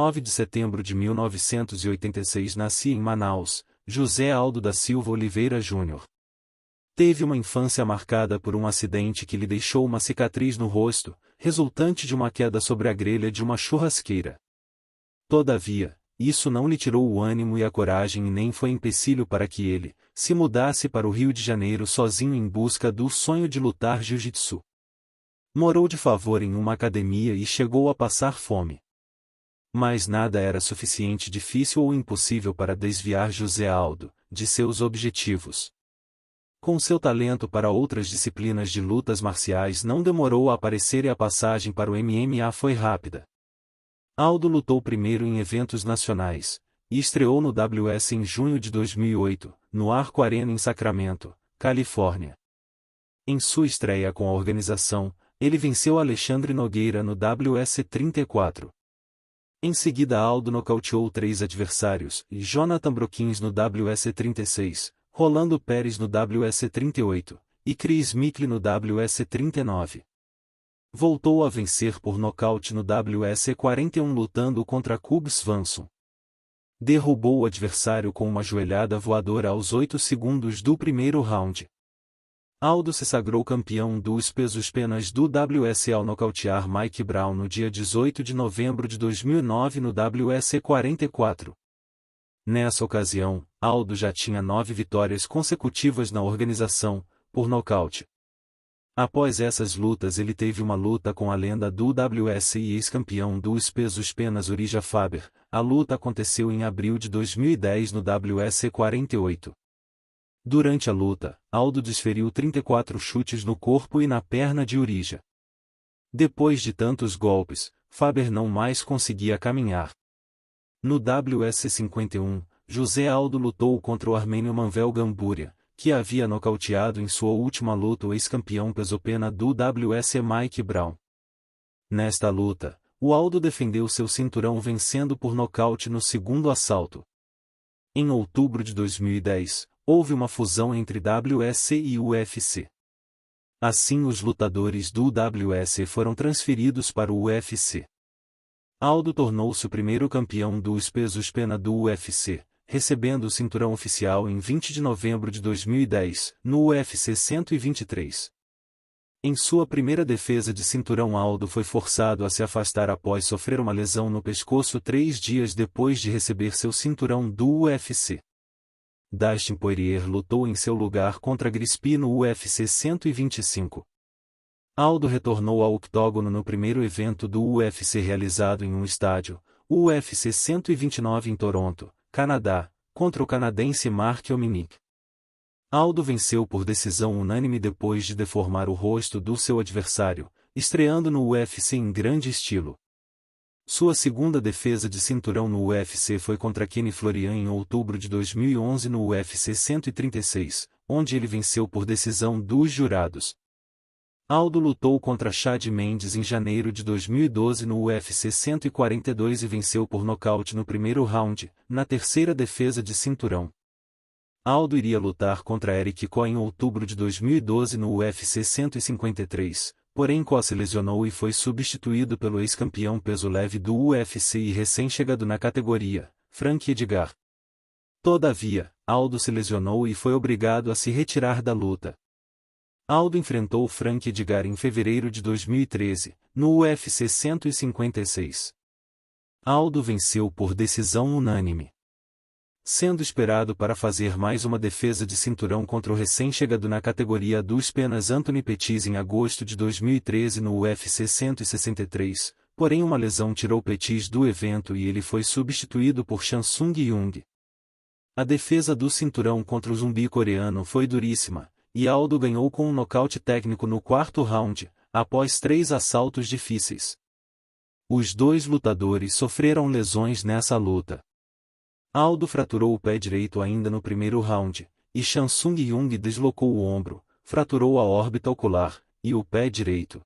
9 de setembro de 1986 nascia em Manaus, José Aldo da Silva Oliveira Júnior. Teve uma infância marcada por um acidente que lhe deixou uma cicatriz no rosto, resultante de uma queda sobre a grelha de uma churrasqueira. Todavia, isso não lhe tirou o ânimo e a coragem e nem foi empecilho para que ele se mudasse para o Rio de Janeiro sozinho em busca do sonho de lutar jiu-jitsu. Morou de favor em uma academia e chegou a passar fome. Mas nada era suficiente difícil ou impossível para desviar José Aldo de seus objetivos. Com seu talento para outras disciplinas de lutas marciais não demorou a aparecer e a passagem para o MMA foi rápida. Aldo lutou primeiro em eventos nacionais, e estreou no WS em junho de 2008, no Arco Arena em Sacramento, Califórnia. Em sua estreia com a organização, ele venceu Alexandre Nogueira no WS 34. Em seguida Aldo nocauteou 3 adversários, Jonathan Broquins no WS 36, Rolando Pérez no WS 38, e Chris Mickley no WS 39. Voltou a vencer por nocaute no WS 41 lutando contra Cub Swanson. Derrubou o adversário com uma joelhada voadora aos 8 segundos do primeiro round. Aldo se sagrou campeão dos pesos-penas do WS ao nocautear Mike Brown no dia 18 de novembro de 2009 no WS 44. Nessa ocasião, Aldo já tinha 9 vitórias consecutivas na organização, por nocaute. Após essas lutas ele teve uma luta com a lenda do WS e ex-campeão dos pesos-penas Urijah Faber. A luta aconteceu em abril de 2010 no WS 48. Durante a luta, Aldo desferiu 34 chutes no corpo e na perna de Urijah. Depois de tantos golpes, Faber não mais conseguia caminhar. No WS 51, José Aldo lutou contra o armênio Manvel Gamburia, que havia nocauteado em sua última luta o ex-campeão pesopena do WS Mike Brown. Nesta luta, o Aldo defendeu seu cinturão vencendo por nocaute no segundo assalto. Em outubro de 2010, houve uma fusão entre WSC e UFC. Assim os lutadores do WS foram transferidos para o UFC. Aldo tornou-se o primeiro campeão dos pesos-pena do UFC, recebendo o cinturão oficial em 20 de novembro de 2010, no UFC 123. Em sua primeira defesa de cinturão Aldo foi forçado a se afastar após sofrer uma lesão no pescoço 3 dias depois de receber seu cinturão do UFC. Dustin Poirier lutou em seu lugar contra Grispi no UFC 125. Aldo retornou ao octógono no primeiro evento do UFC realizado em um estádio, o UFC 129 em Toronto, Canadá, contra o canadense Mark Ominick. Aldo venceu por decisão unânime depois de deformar o rosto do seu adversário, estreando no UFC em grande estilo. Sua segunda defesa de cinturão no UFC foi contra Kenny Florian em outubro de 2011 no UFC 136, onde ele venceu por decisão dos jurados. Aldo lutou contra Chad Mendes em janeiro de 2012 no UFC 142 e venceu por nocaute no primeiro round, na terceira defesa de cinturão. Aldo iria lutar contra Eric Coe em outubro de 2012 no UFC 153, porém Coe se lesionou e foi substituído pelo ex-campeão peso leve do UFC e recém-chegado na categoria, Frank Edgar. Todavia, Aldo se lesionou e foi obrigado a se retirar da luta. Aldo enfrentou Frank Edgar em fevereiro de 2013, no UFC 156. Aldo venceu por decisão unânime. Sendo esperado para fazer mais uma defesa de cinturão contra o recém-chegado na categoria dos penas Anthony Pettis em agosto de 2013 no UFC 163, porém uma lesão tirou Pettis do evento e ele foi substituído por Chansung Jung. A defesa do cinturão contra o zumbi coreano foi duríssima, e Aldo ganhou com um nocaute técnico no quarto round, após 3 assaltos difíceis. Os dois lutadores sofreram lesões nessa luta. Aldo fraturou o pé direito ainda no primeiro round, e Chansung Jung deslocou o ombro, fraturou a órbita ocular, e o pé direito.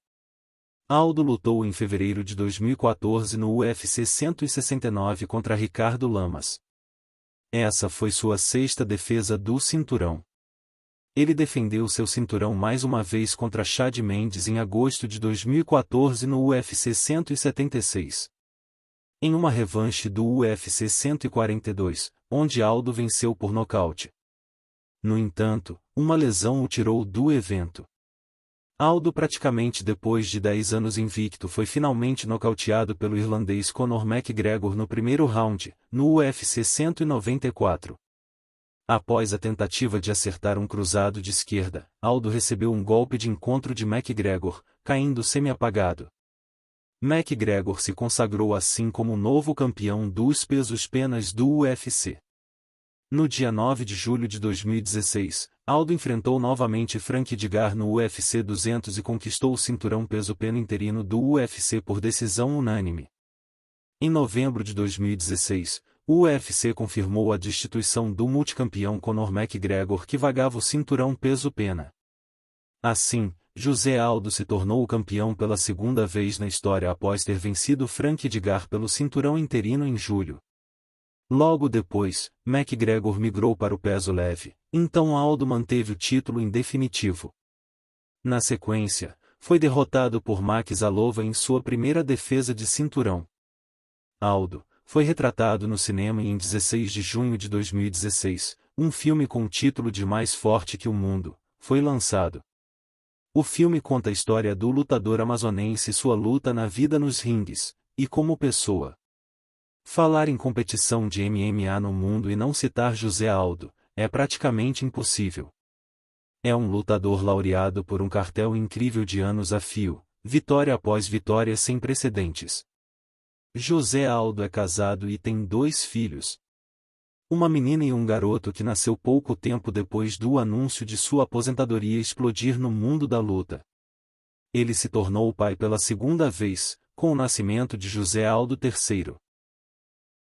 Aldo lutou em fevereiro de 2014 no UFC 169 contra Ricardo Lamas. Essa foi sua 6ª defesa do cinturão. Ele defendeu seu cinturão mais uma vez contra Chad Mendes em agosto de 2014 no UFC 176. em uma revanche do UFC 142, onde Aldo venceu por nocaute. No entanto, uma lesão o tirou do evento. Aldo, praticamente depois de 10 anos invicto, foi finalmente nocauteado pelo irlandês Conor McGregor no primeiro round, no UFC 194. Após a tentativa de acertar um cruzado de esquerda, Aldo recebeu um golpe de encontro de McGregor, caindo semi-apagado. McGregor se consagrou assim como o novo campeão dos pesos-penas do UFC. No dia 9 de julho de 2016, Aldo enfrentou novamente Frank Edgar no UFC 200 e conquistou o cinturão peso-pena interino do UFC por decisão unânime. Em novembro de 2016, o UFC confirmou a destituição do multicampeão Conor McGregor, que vagava o cinturão peso-pena. Assim, José Aldo se tornou o campeão pela segunda vez na história após ter vencido Frank Edgar pelo cinturão interino em julho. Logo depois, McGregor migrou para o peso leve, então Aldo manteve o título em definitivo. Na sequência, foi derrotado por Max Alova em sua primeira defesa de cinturão. Aldo foi retratado no cinema em 16 de junho de 2016, um filme com o título de Mais Forte que o Mundo, foi lançado. O filme conta a história do lutador amazonense e sua luta na vida nos ringues, e como pessoa. Falar em competição de MMA no mundo e não citar José Aldo, é praticamente impossível. É um lutador laureado por um cartel incrível de anos a fio, vitória após vitória sem precedentes. José Aldo é casado e tem 2 filhos. Uma menina e um garoto que nasceu pouco tempo depois do anúncio de sua aposentadoria explodir no mundo da luta. Ele se tornou pai pela segunda vez, com o nascimento de José Aldo III.